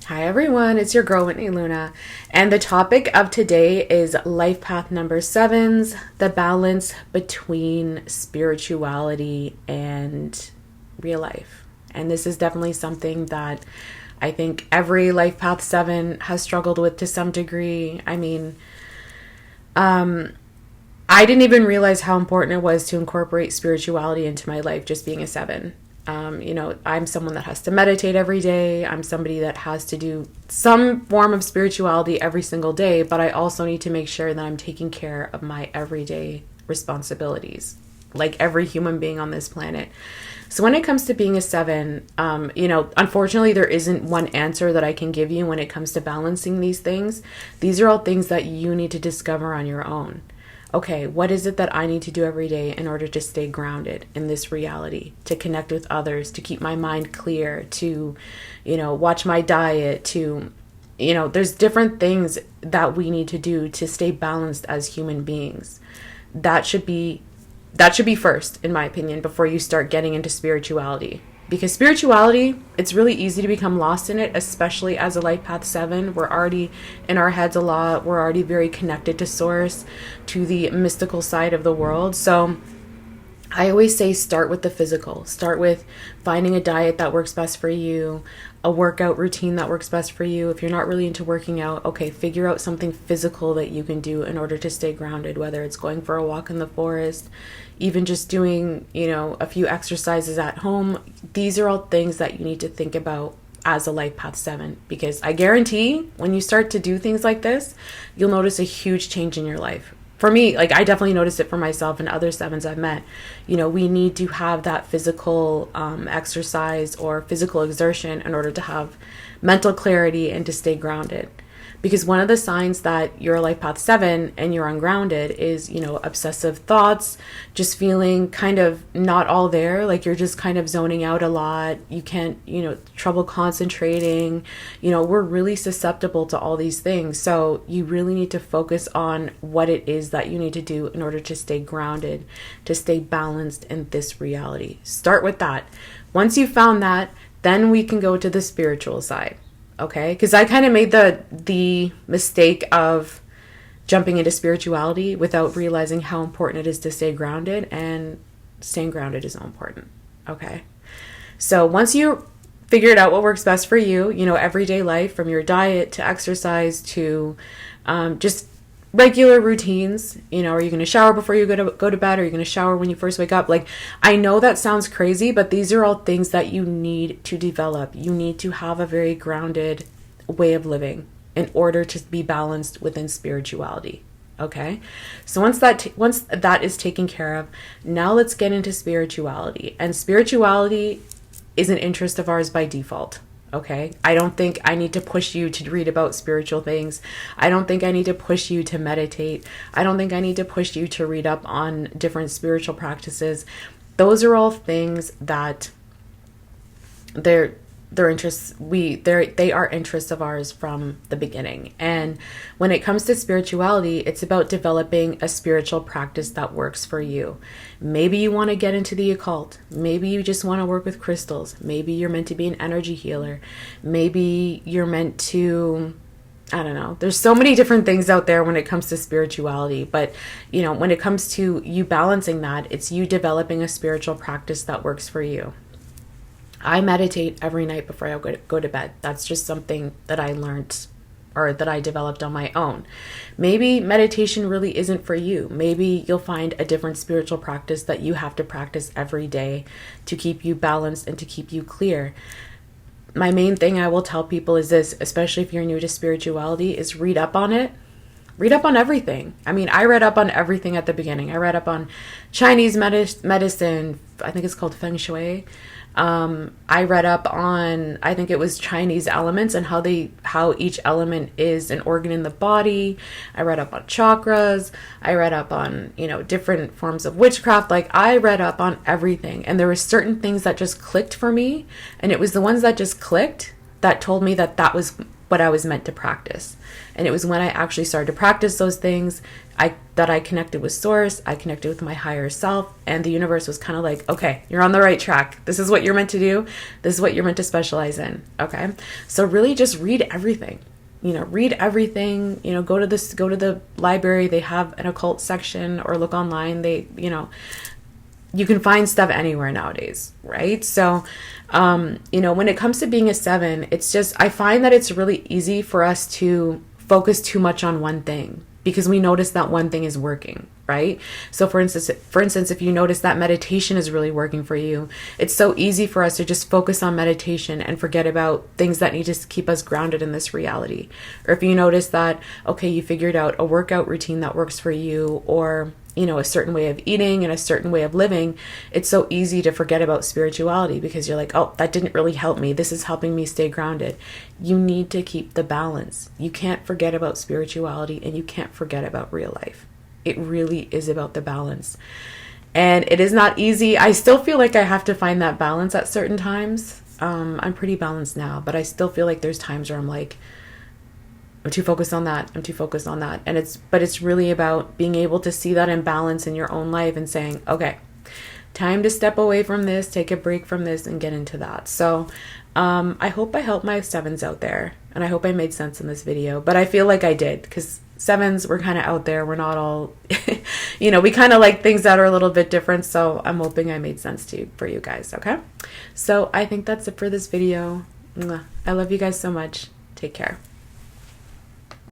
Hi everyone, it's your girl Whitney Luna, and the topic of today is life path number 7's, the balance between spirituality and real life. And this is definitely something that I think every life path 7 has struggled with to some degree. I didn't even realize how important it was to incorporate spirituality into my life just being a 7. I'm someone that has to meditate every day. I'm somebody that has to do some form of spirituality every single day, but I also need to make sure that I'm taking care of my everyday responsibilities, like every human being on this planet. So when it comes to being a 7, unfortunately, there isn't one answer that I can give you when it comes to balancing these things. These are all things that you need to discover on your own. Okay, what is it that I need to do every day in order to stay grounded in this reality, to connect with others, to keep my mind clear, to, watch my diet, there's different things that we need to do to stay balanced as human beings. That should be first, in my opinion, before you start getting into spirituality. Because spirituality, it's really easy to become lost in it, especially as a life path 7. We're already in our heads a lot. We're already very connected to source, to the mystical side of the world. So I always say start with the physical. Start with finding a diet that works best for you, a workout routine that works best for you. If you're not really into working out, okay, figure out something physical that you can do in order to stay grounded, whether it's going for a walk in the forest, even just doing, a few exercises at home. These are all things that you need to think about as a life path 7, because I guarantee when you start to do things like this, you'll notice a huge change in your life. For me, I definitely noticed it for myself and other 7s I've met. We need to have that physical exercise or physical exertion in order to have mental clarity and to stay grounded. Because one of the signs that you're a life path 7 and you're ungrounded is, obsessive thoughts, just feeling kind of not all there, like you're just kind of zoning out a lot. You can't, trouble concentrating. We're really susceptible to all these things. So you really need to focus on what it is that you need to do in order to stay grounded, to stay balanced in this reality. Start with that. Once you've found that, then we can go to the spiritual side. Okay, because I kind of made the mistake of jumping into spirituality without realizing how important it is to stay grounded, and staying grounded is so important. Okay, so once you figured out what works best for you, everyday life, from your diet to exercise to just regular routines, are you going to shower before you go to bed? Are you going to shower when you first wake up? I know that sounds crazy, but these are all things that you need to develop. You need to have a very grounded way of living in order to be balanced within spirituality. Okay, so once that is taken care of, now let's get into spirituality. And spirituality is an interest of ours by default. Okay, I don't think I need to push you to read about spiritual things. I don't think I need to push you to meditate. I don't think I need to push you to read up on different spiritual practices. Those are all things that they are interests of ours from the beginning. And when it comes to spirituality, it's about developing a spiritual practice that works for you. Maybe you want to get into the occult. Maybe you just want to work with crystals. Maybe you're meant to be an energy healer. Maybe you're meant to, I don't know. There's so many different things out there when it comes to spirituality. But, when it comes to you balancing that, it's you developing a spiritual practice that works for you. I meditate every night before I go to bed. That's just something that I learned or that I developed on my own. Maybe meditation really isn't for you. Maybe you'll find a different spiritual practice that you have to practice every day to keep you balanced and to keep you clear. My main thing I will tell people is this, especially if you're new to spirituality, is read up on it. Read up on everything. I read up on everything at the beginning. I read up on Chinese medicine. I think it's called Feng Shui. I read up on, I think it was Chinese elements and how each element is an organ in the body. I read up on chakras. I read up on, different forms of witchcraft. I read up on everything. And there were certain things that just clicked for me. And it was the ones that just clicked that told me that was what I was meant to practice. And it was when I actually started to practice those things that I connected with source, I connected with my higher self, and the universe was kind of like, okay, you're on the right track. This is what you're meant to do. This is what you're meant to specialize in. Okay. So really just read everything. Read everything, go to the library. They have an occult section, or look online. You can find stuff anywhere nowadays, right? So, when it comes to being a 7, it's just, I find that it's really easy for us to focus too much on one thing because we notice that one thing is working, right? So for instance, if you notice that meditation is really working for you, it's so easy for us to just focus on meditation and forget about things that need to keep us grounded in this reality. Or if you notice that, okay, you figured out a workout routine that works for you, or a certain way of eating and a certain way of living, it's so easy to forget about spirituality because you're like, oh, that didn't really help me. This is helping me stay grounded. You need to keep the balance. You can't forget about spirituality, and you can't forget about real life. It really is about the balance. And it is not easy. I still feel like I have to find that balance at certain times. I'm pretty balanced now, but I still feel like there's times where I'm like, I'm too focused on that. I'm too focused on that. But it's really about being able to see that imbalance in your own life and saying, okay, time to step away from this, take a break from this, and get into that. So I hope I helped my 7s out there, and I hope I made sense in this video. But I feel like I did, because 7s, we're kind of out there. We're not all, we kind of like things that are a little bit different. So I'm hoping I made sense for you guys. Okay. So I think that's it for this video. I love you guys so much. Take care.